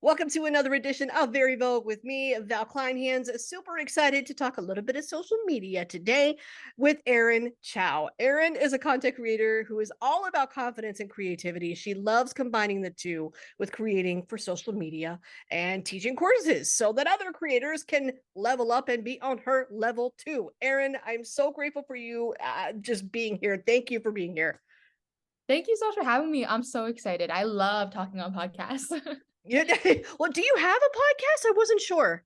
Welcome to another edition of Very Vogue with me, Val Kleinhans. Super excited to talk a little bit of social media today with ERIN CHAU. ERIN is a content creator who is all about confidence and creativity. She loves combining the two with creating for social media and teaching courses so that other creators can level up and be on her level too. ERIN, I'm so grateful for you just being here. Thank you for being here. Thank you so much for having me. I'm so excited. I love talking on podcasts. Yeah. Well, do you have a podcast? I wasn't sure.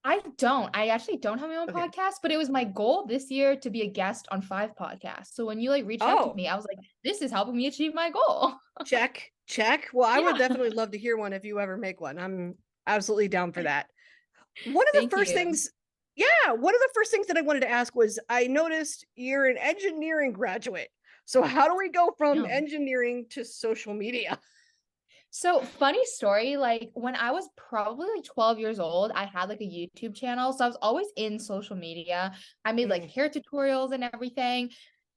I don't. I actually don't have my own Okay. podcast, but it was my goal this year to be a guest on 5 podcasts. So when you reached out to Oh, me, I was like, this is helping me achieve my goal. check, check. Well, I would Yeah. definitely love to hear one if you ever make one. I'm absolutely down for that. One of the Thank first you. things, yeah, one of the first things that I wanted to ask was I noticed you're an engineering graduate. So how do we go from Yeah. engineering to social media? So funny story, when I was probably 12 years old, I had a YouTube channel. So I was always in social media. I made Mm, hair tutorials and everything.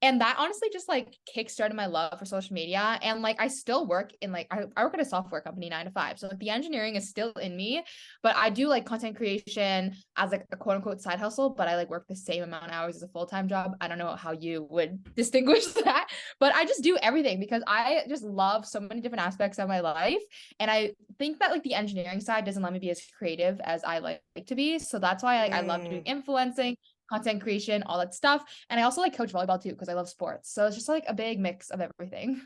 And that honestly just kickstarted my love for social media. And I still work in I work at a software company 9 to 5. So the engineering is still in me, but I do content creation as a quote unquote side hustle, but I work the same amount of hours as a full-time job. I don't know how you would distinguish that, but I just do everything because I just love so many different aspects of my life. And I think that the engineering side doesn't let me be as creative as I like to be. So that's why I love doing mm. influencing, content creation, all that stuff. And I also coach volleyball too because I love sports. So it's just a big mix of everything.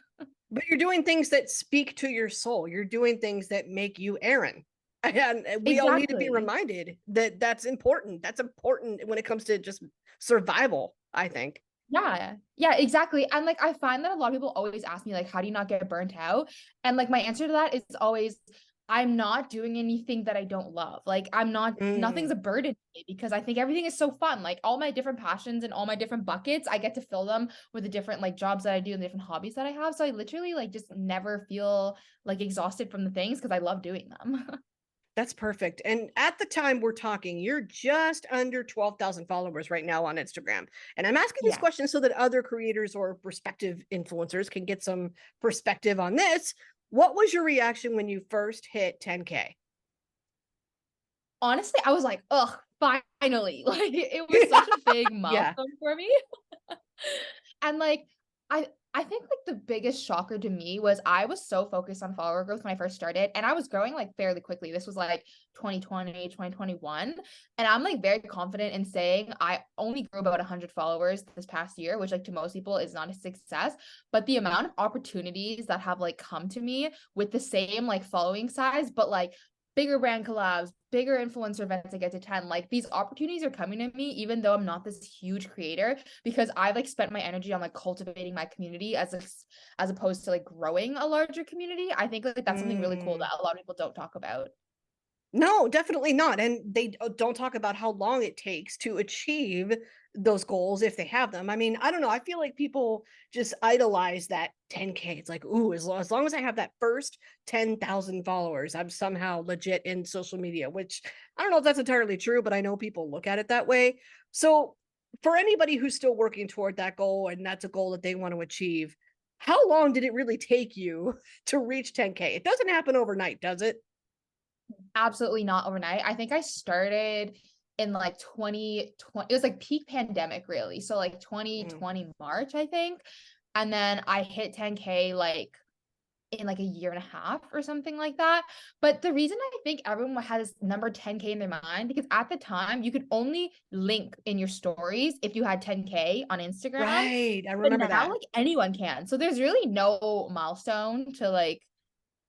But you're doing things that speak to your soul. You're doing things that make you Aaron. And we all need to be Exactly. reminded that that's important. That's important when it comes to just survival, I think. Yeah. Yeah, exactly. And I find that a lot of people always ask me how do you not get burnt out? And my answer to that is always I'm not doing anything that I don't love. I'm not nothing's Mm. a burden to me because I think everything is so fun. All my different passions and all my different buckets, I get to fill them with the different jobs that I do and the different hobbies that I have. So I literally just never feel exhausted from the things because I love doing them. That's perfect. And at the time we're talking, you're just under 12,000 followers right now on Instagram. And I'm asking these Yeah. questions so that other creators or prospective influencers can get some perspective on this. What was your reaction when you first hit 10K? Honestly, I was like, "Ugh, finally." It was such a big Yeah. milestone for me. And I think the biggest shocker to me was I was so focused on follower growth when I first started, and I was growing fairly quickly. This was 2020, 2021, and I'm very confident in saying I only grew about 100 followers this past year, which to most people is not a success, but the amount of opportunities that have come to me with the same following size, but bigger brand collabs, bigger influencer events I get to attend. These opportunities are coming to me, even though I'm not this huge creator, because I've spent my energy on cultivating my community as opposed to growing a larger community. I think that's something really cool Mm. that a lot of people don't talk about. No, definitely not. And they don't talk about how long it takes to achieve those goals if they have them. I mean, I don't know. I feel like people just idolize that 10K. It's like, ooh, as long as I have that first 10,000 followers, I'm somehow legit in social media, which I don't know if that's entirely true, but I know people look at it that way. So, for anybody who's still working toward that goal and that's a goal that they want to achieve, how long did it really take you to reach 10K? It doesn't happen overnight, does it? Absolutely not overnight. I think I started in 2020. It was peak pandemic, really. So Mm. 2020 March, I think. And then I hit 10K in a year and a half or something like that. But the reason I think everyone has number 10K in their mind, because at the time you could only link in your stories if you had 10K on Instagram. Right. I But remember now that. anyone can. So there's really no milestone to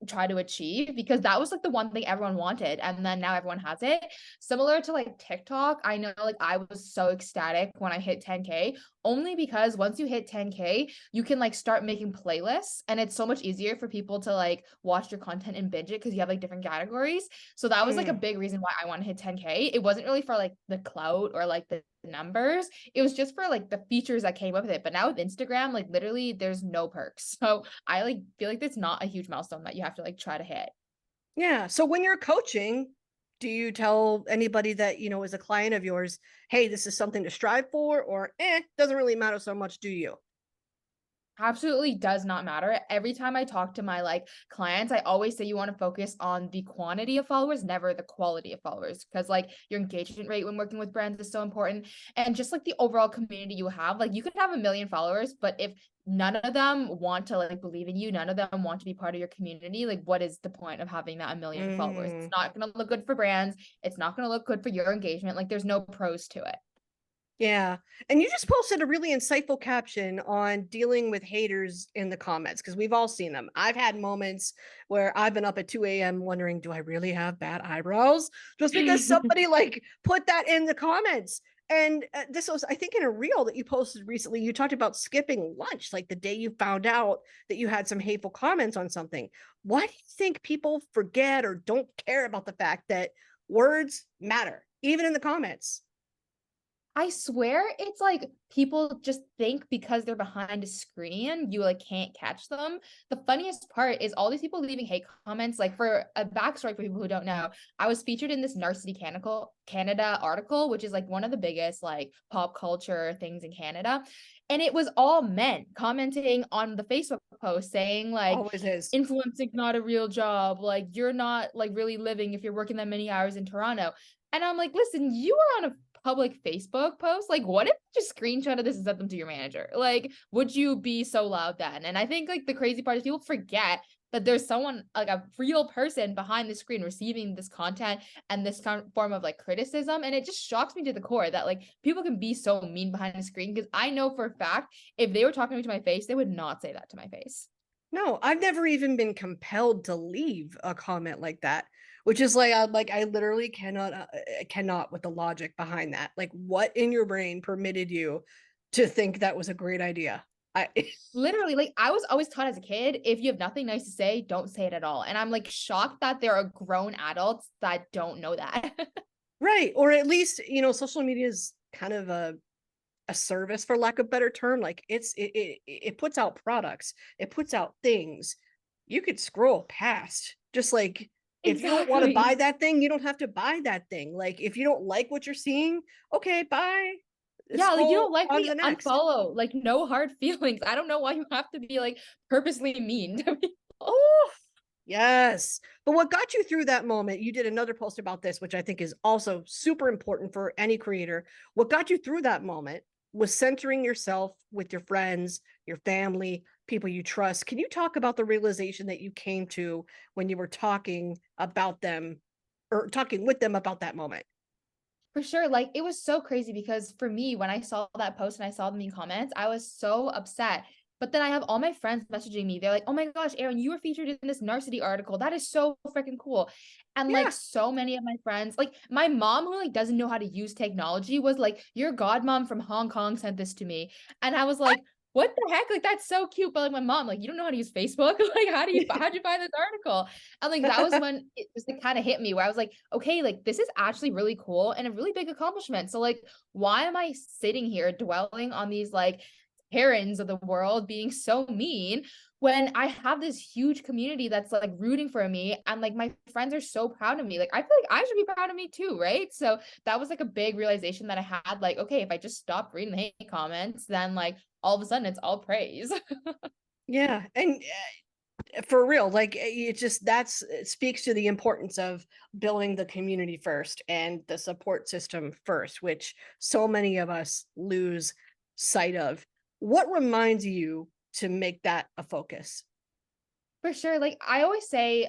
try to achieve because that was the one thing everyone wanted, and then now everyone has it. Similar to TikTok, I know I was so ecstatic when I hit 10K, only because once you hit 10K you can start making playlists, and it's so much easier for people to watch your content and binge it because you have different categories. So that was a Mm. big reason why I want to hit 10K. It wasn't really for the clout or the numbers. It was just for the features that came with it. But now with Instagram, literally there's no perks. So I feel that's not a huge milestone that you have to try to hit. Yeah. So when you're coaching, do you tell anybody that, is a client of yours, hey, this is something to strive for, or doesn't really matter so much, do you? Absolutely does not matter. Every time I talk to my like clients, I always say you want to focus on the quantity of followers, never the quality of followers, because like your engagement rate when working with brands is so important. And just like the overall community you have, like you could have 1 million followers, but if none of them want to like believe in you, none of them want to be part of your community, like what is the point of having that 1 million followers? It's Mm. not going to look good for brands. It's not going to look good for your engagement. Like there's no pros to it. Yeah. And you just posted a really insightful caption on dealing with haters in the comments because we've all seen them. I've had moments where I've been up at 2 a.m. wondering, do I really have bad eyebrows? Just because somebody like put that in the comments. And this was, I think, in a reel that you posted recently, you talked about skipping lunch, like the day you found out that you had some hateful comments on something. Why do you think people forget or don't care about the fact that words matter, even in the comments? I swear it's like people just think because they're behind a screen, you like can't catch them. The funniest part is all these people leaving hate comments. Like for a backstory for people who don't know, I was featured in this Narcity Canada article, which is like one of the biggest like pop culture things in Canada. And it was all men commenting on the Facebook post saying like Always is. influencing not a real job, like you're not like really living if you're working that many hours in Toronto. And I'm like, listen, you are on a public Facebook post. Like, what if you just screenshot of this and sent them to your manager? Like, would you be so loud then? And I think like the crazy part is people forget that there's someone like a real person behind the screen receiving this content and this form of like criticism. And it just shocks me to the core that like people can be so mean behind the screen because I know for a fact if they were talking to my face, they would not say that to my face. No, I've never even been compelled to leave a comment like that, which is like I literally cannot with the logic behind that. Like, what in your brain permitted you to think that was a great idea? I Literally, like I was always taught as a kid, if you have nothing nice to say, don't say it at all. And I'm like shocked that there are grown adults that don't know that. right, or at least social media is kind of a service for lack of better term. Like it puts out products, it puts out things. You could scroll past. Just like if you don't want to buy Exactly. that thing, you don't have to buy that thing. Like if you don't like what you're seeing, okay, bye. Yeah, like you don't Scroll like on to me, the next. unfollow. Like no hard feelings. I don't know why you have to be like purposely mean to people. Oh, yes. But what got you through that moment, you did another post about this, which I think is also super important for any creator. What got you through that moment was centering yourself with your friends, your family, people you trust. Can you talk about the realization that you came to when you were talking about them or talking with them about that moment? For sure. Like it was so crazy because for me, when I saw that post and I saw the mean comments, I was so upset. But then I have all my friends messaging me. They're like, oh my gosh, Erin, you were featured in this Narcity article. That is so freaking cool. And like Yeah. so many of my friends, like my mom who like doesn't know how to use technology was like, your godmom from Hong Kong sent this to me. And I was like, what the heck? Like that's so cute. But like my mom, like, you don't know how to use Facebook. Like, how'd you find this article? And like that was when it just like kind of hit me where I was like, okay, like this is actually really cool and a really big accomplishment. So like, why am I sitting here dwelling on these like Karens of the world being so mean when I have this huge community that's like rooting for me and like my friends are so proud of me. Like I feel like I should be proud of me too, right? So that was like a big realization that I had like, okay, if I just stop reading the hate comments, then like all of a sudden it's all praise. Yeah. And for real, like it just it speaks to the importance of building the community first and the support system first, which so many of us lose sight of. What reminds you to make that a focus? For sure. Like I always say,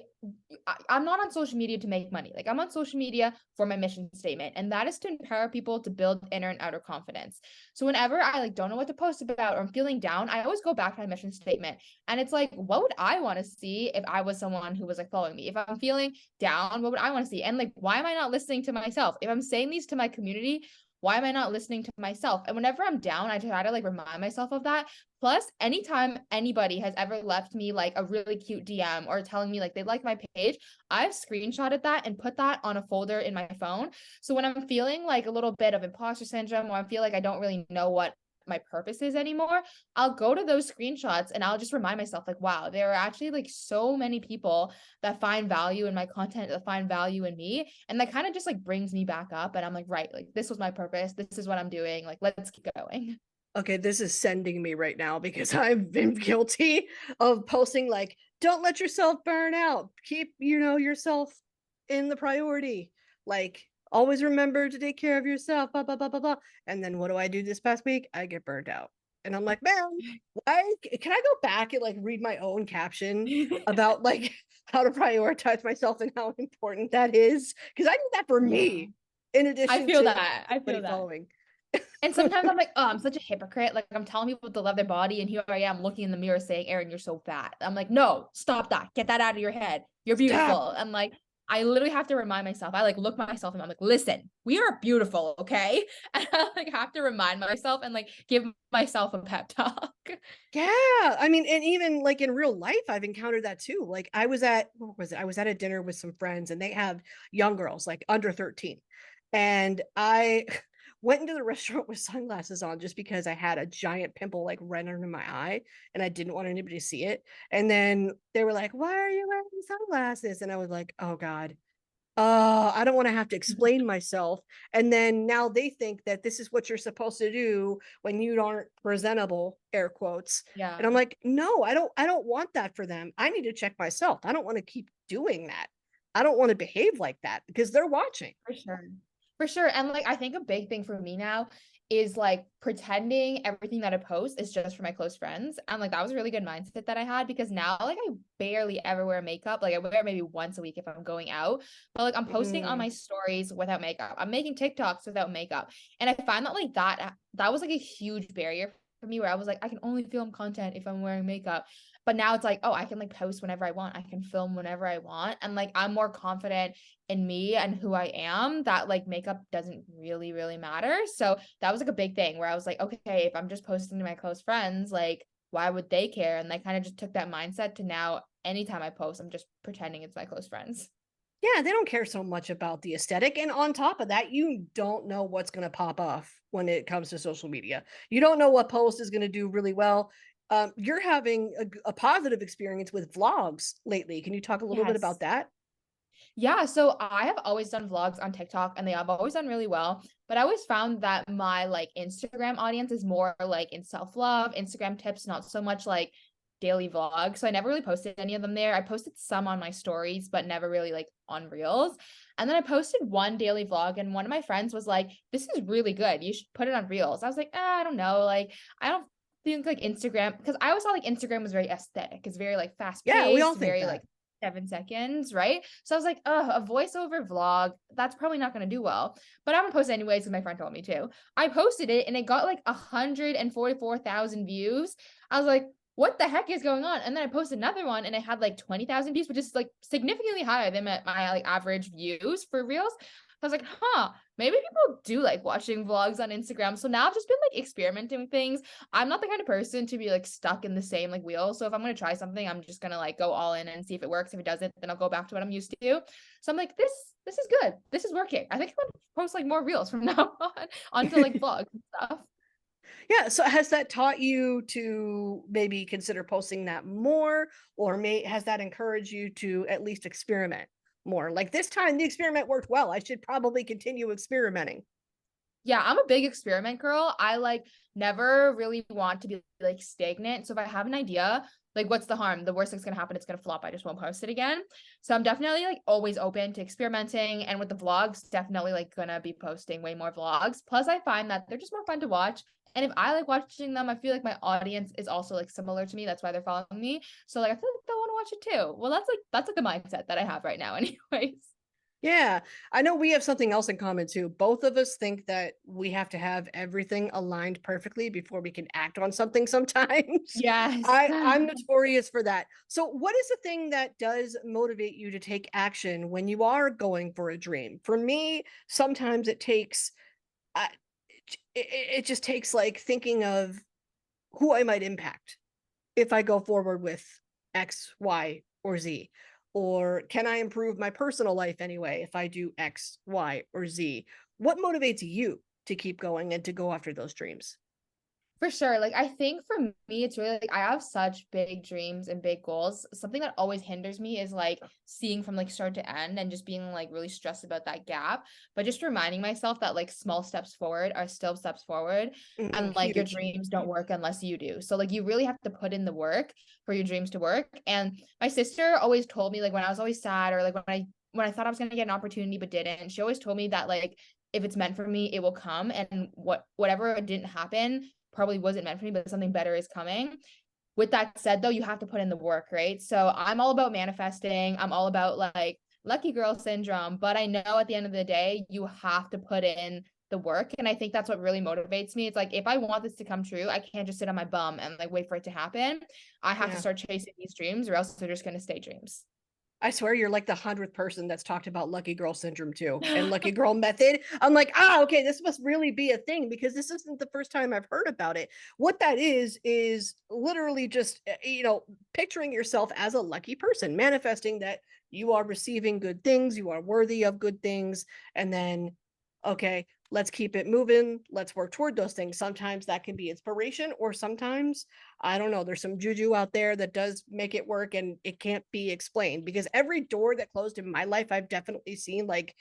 I'm not on social media to make money. Like I'm on social media for my mission statement, and that is to empower people to build inner and outer confidence. So whenever I like don't know what to post about or I'm feeling down, I always go back to my mission statement, and it's like, what would I want to see if I was someone who was like following me? If I'm feeling down, what would I want to see? And like, why am I not listening to myself? If I'm saying these to my community, why am I not listening to myself? And whenever I'm down, I try to like remind myself of that. Plus, anytime anybody has ever left me like a really cute DM or telling me like they like my page, I've screenshotted that and put that on a folder in my phone. So when I'm feeling like a little bit of imposter syndrome or I feel like I don't really know what my purpose is anymore, I'll go to those screenshots and I'll just remind myself like, wow, there are actually like so many people that find value in my content, that find value in me. And that kind of just like brings me back up. And I'm like, right, like this was my purpose. This is what I'm doing. Like, let's keep going. Okay, this is sending me right now because I've been guilty of posting like, don't let yourself burn out. Keep, yourself in the priority. Like, always remember to take care of yourself, blah, blah, blah, blah, blah. And then what do I do this past week? I get burned out. And I'm like, man, why can I go back and like read my own caption about like how to prioritize myself and how important that is? Because I need that for Yeah. me in I addition feel to that. I anybody feel that. following. And sometimes I'm like, oh, I'm such a hypocrite. Like I'm telling people to love their body, and here I am looking in the mirror saying, Erin, you're so fat. I'm like, no, stop that. Get that out of your head. You're Stop. beautiful. And like I literally have to remind myself. I like look myself and I'm like, listen, we are beautiful, okay? And I like have to remind myself and like give myself a pep talk. Yeah. I mean, and even like in real life, I've encountered that too. Like I was at, what was it? I was at a dinner with some friends and they have young girls, like under 13. And I went into the restaurant with sunglasses on just because I had a giant pimple like right under my eye and I didn't want anybody to see it. And then they were like, why are you wearing sunglasses? And I was like, oh God, I don't want to have to explain myself. And then now they think that this is what you're supposed to do when you aren't presentable, air quotes. Yeah. And I'm like, no, I don't want that for them. I need to check myself. I don't want to keep doing that. I don't want to behave like that because they're watching. For sure. For sure. And like I think a big thing for me now is like pretending everything that I post is just for my close friends. And like that was a really good mindset that I had because now like I barely ever wear makeup. Like I wear it maybe once a week if I'm going out. But like I'm posting on Mm, my stories without makeup. I'm making TikToks without makeup. And I find that like that was like a huge barrier for me where I was like, I can only film content if I'm wearing makeup. But now it's like, oh, I can like post whenever I want. I can film whenever I want. And like I'm more confident in me and who I am that like makeup doesn't really matter. So that was like a big thing where I was like, okay, if I'm just posting to my close friends, like why would they care? And I kind of just took that mindset to now anytime I post, I'm just pretending it's my close friends. yeah, they don't care so much about the aesthetic. And on top of that, you don't know what's going to pop off when it comes to social media. You don't know what post is going to do really well. You're having a positive experience with vlogs lately. Can you talk a little bit about Yes. that? Yeah, so I have always done vlogs on TikTok and they have always done really well, but I always found that my like Instagram audience is more like in self-love, Instagram tips, not so much like daily vlogs. So I never really posted any of them there. I posted some on my stories, but never really like on Reels. And then I posted one daily vlog and one of my friends was like, "This is really good. You should put it on Reels." I was like, I don't know. Like I don't think like Instagram because I always thought like Instagram was very aesthetic. It's very like Yeah, we all fast-paced, think very like that. 7 seconds, right? So I was like, oh, a voiceover vlog, that's probably not going to do well. But I'm going to post it anyways because my friend told me to. I posted it and it got like 144,000 views. I was like, what the heck is going on? And then I posted another one and it had like 20,000 views, which is like significantly higher than my like average views for Reels. I was like, huh, maybe people do like watching vlogs on Instagram. So now I've just been like experimenting with things. I'm not the kind of person to be like stuck in the same like wheel. So if I'm gonna try something, I'm just gonna like go all in and see if it works. If it doesn't, then I'll go back to what I'm used to. So I'm like, this is good. This is working. I think I'm gonna post like more reels from now on onto like vlogs and stuff. Yeah. So has that taught you to maybe consider posting that more, or has that encouraged you to at least experiment more? Like this time, the experiment worked well. I should probably continue experimenting. Yeah, I'm a big experiment girl. I like never really want to be like stagnant. So if I have an idea, like what's the harm? The worst that's gonna happen, it's gonna flop. I just won't post it again. So I'm definitely like always open to experimenting. And with the vlogs, definitely like gonna be posting way more vlogs. Plus, I find that they're just more fun to watch. And if I like watching them, I feel like my audience is also like similar to me. That's why they're following me. So like I feel like they'll want to watch it too. Well, that's like the mindset that I have right now, anyways. Yeah, I know we have something else in common too. Both of us think that we have to have everything aligned perfectly before we can act on something sometimes. Yes. I'm notorious for that. So what is the thing that does motivate you to take action when you are going for a dream? For me, sometimes it takes uh, it just takes like thinking of who I might impact if I go forward with X, Y, or Z? Or can I improve my personal life anyway if I do X, Y, or Z? What motivates you to keep going and to go after those dreams? For sure. Like, I think for me, it's really like I have such big dreams and big goals. Something that always hinders me is like seeing from like start to end and just being like really stressed about that gap. But just reminding myself that like small steps forward are still steps forward. And like your Huge. dreams don't work unless you do. So like you really have to put in the work for your dreams to work. And my sister always told me, like, when I was always sad, or like when I thought I was gonna get an opportunity but didn't, she always told me that like if it's meant for me, it will come. And whatever didn't happen probably wasn't meant for me, but something better is coming. With that said, though, you have to put in the work, right? So I'm all about manifesting. I'm all about like lucky girl syndrome, but I know at the end of the day, you have to put in the work. And I think that's what really motivates me. It's like, if I want this to come true, I can't just sit on my bum and like wait for it to happen. I have to Yeah. start chasing these dreams, or else they're just going to stay dreams. I swear you're like the 100th person that's talked about lucky girl syndrome too and lucky girl method. I'm like, okay, this must really be a thing because this isn't the first time I've heard about it. What that is literally just, picturing yourself as a lucky person, manifesting that you are receiving good things, you are worthy of good things. And then, okay, let's keep it moving. Let's work toward those things. Sometimes that can be inspiration, or sometimes I don't know, there's some juju out there that does make it work and it can't be explained, because every door that closed in my life, I've definitely seen like,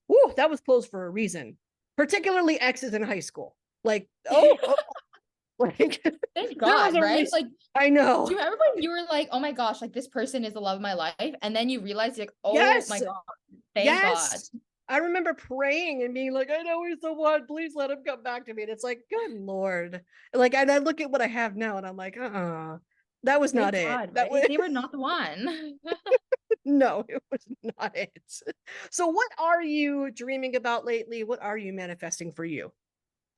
whoa, that was closed for a reason, particularly exes in high school. Like, like Thank there was God, a right? reason. Like, I do know. you remember when you were like, oh my gosh, like this person is the love of my life? And then you realize, like, oh my Yes. God, thank God. Yes. I remember praying and being like, I know he's the one. Please let him come back to me. And it's like, good Lord. Like, and I look at what I have now and I'm like, that was not Thank it. God, That right? was They were not the one. no, it was not it. So, what are you dreaming about lately? What are you manifesting for you?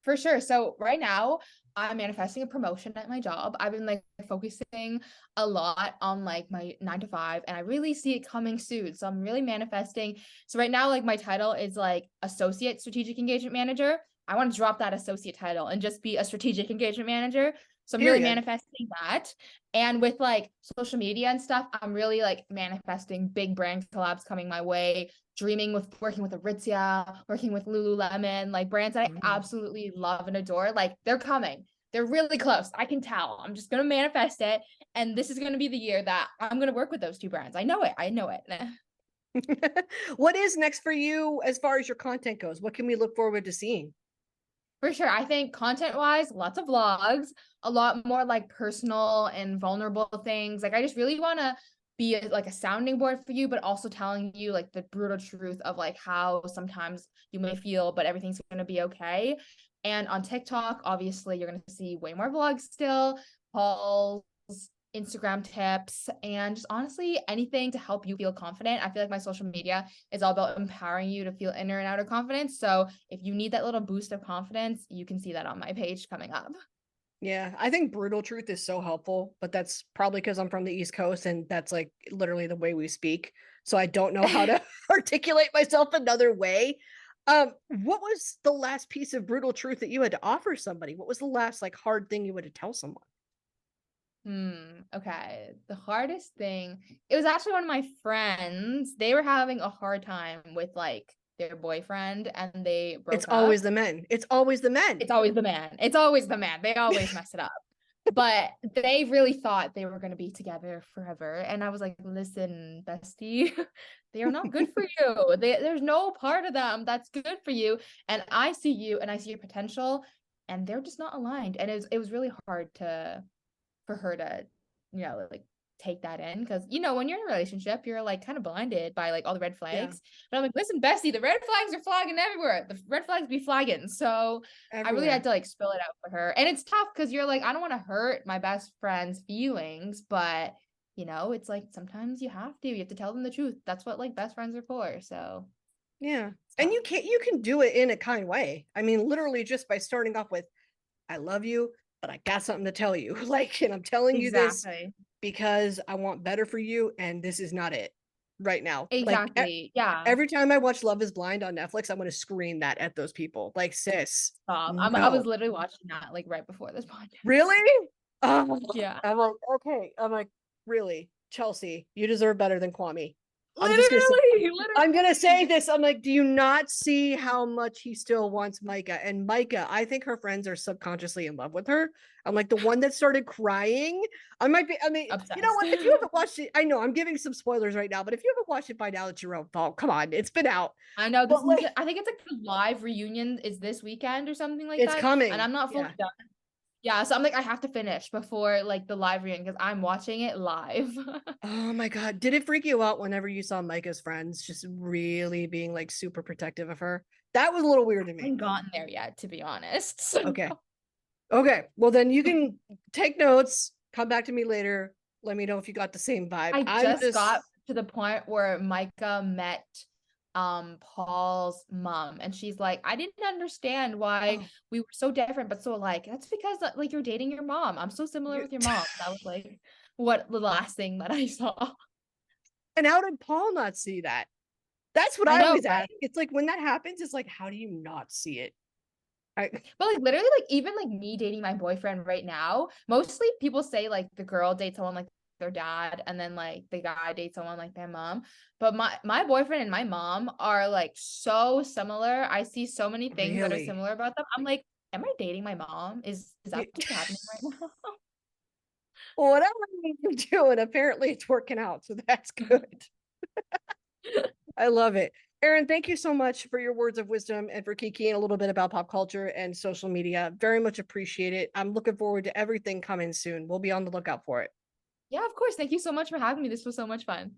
For sure. So right now, I'm manifesting a promotion at my job. I've been like focusing a lot on like my 9 to 5, and I really see it coming soon. So I'm really manifesting. So right now, like my title is like Associate Strategic Engagement Manager. I want to drop that associate title and just be a strategic engagement manager. So I'm really Period. manifesting that. And with like social media and stuff, I'm really like manifesting big brand collabs coming my way, dreaming with working with Aritzia, working with Lululemon, like brands that I Mm. absolutely love and adore. Like they're coming. They're really close. I can tell. I'm just gonna manifest it. And this is gonna be the year that I'm gonna work with those two brands. I know it. I know it. What is next for you as far as your content goes? What can we look forward to seeing? For sure. I think content wise, lots of vlogs, a lot more like personal and vulnerable things. Like I just really want to be like a sounding board for you, but also telling you like the brutal truth of like how sometimes you may feel, but everything's going to be okay. And on TikTok, obviously, you're going to see way more vlogs still, hauls, Instagram tips, and just honestly anything to help you feel confident. I feel like my social media is all about empowering you to feel inner and outer confidence. So if you need that little boost of confidence, you can see that on my page coming up. Yeah, I think brutal truth is so helpful, but that's probably because I'm from the East Coast and that's like literally the way we speak. So I don't know how to articulate myself another way. What was the last piece of brutal truth that you had to offer somebody? What was the last like hard thing you had to tell someone? Okay. The hardest thing, it was actually one of my friends. They were having a hard time with like their boyfriend and they It's broke always up. the men. It's always the men. It's always the man. It's always the man. They always mess it up. But they really thought they were going to be together forever. And I was like, listen, bestie, they are not good for you. There's no part of them that's good for you. And I see you and I see your potential, and they're just not aligned. And it was really hard for her to, like take that in, because when you're in a relationship, you're like kind of blinded by like all the red Yeah, flags. But I'm like, listen, Bessie, the red flags are flagging everywhere. The red flags be flagging. So I really had everywhere. to like spill it out for her. And it's tough because you're like, I don't want to hurt my best friend's feelings, but it's like sometimes you have to tell them the truth. That's what like best friends are for. So Yeah. it's And tough. you can do it in a kind way. I mean, literally just by starting off with, I love you, but I got something to tell you. Like, and I'm telling you this Exactly. because I want better for you, and this is not it right now. Like Exactly. Yeah. every time I watch Love is Blind on Netflix, I'm gonna scream that at those people. Like, sis, Stop. I was no. literally watching that like right before this podcast. Really? Oh, Yeah. I'm like, okay. I'm like, really, Chelsea, you deserve better than Kwame. I'm just gonna say, Literally. I'm gonna say this. I'm like, do you not see how much he still wants Micah? And Micah, I think her friends are subconsciously in love with her. I'm like the one that started crying. I might be. I mean, you know Obsessed. what? If you haven't watched it, I know I'm giving some spoilers right now, but if you haven't watched it by now, it's your own fault. Come on, it's been out. I know this But is, like, I think it's like the live reunion is this weekend or something like it's that. And coming. I'm not fully Yeah. done. Yeah, so I'm like, I have to finish before like the live reunion because I'm watching it live. Oh my God. Did it freak you out whenever you saw Micah's friends just really being like super protective of her? That was a little weird to I me. haven't gotten there yet, to be honest. So Okay. Okay. Well, then you can take notes, come back to me later. Let me know if you got the same vibe. I I'm just got just, to the point where Micah met Paul's mom, and she's like, I didn't understand why oh, we were so different but so alike. That's because like you're dating your mom. I'm so similar with your mom. That was like what the last thing that I saw. and how did Paul not see that? That's what I I know, always right? ask. It's like when that happens, it's like, how do you not see it? I, But like literally, like even like me dating my boyfriend right now, mostly people say like the girl dates someone like their dad, and then like the guy dates someone like their mom. But my boyfriend and my mom are like so similar. I see so many things that are really? similar about them. I'm like, am I dating my mom? Is that what's happening right Well, whatever you're doing, apparently it's working out. So that's now? good. I love it. Erin, thank you so much for your words of wisdom and for kikiing a little bit about pop culture and social media. Very much appreciate it. I'm looking forward to everything coming soon. We'll be on the lookout for it. Yeah, of course. Thank you so much for having me. This was so much fun.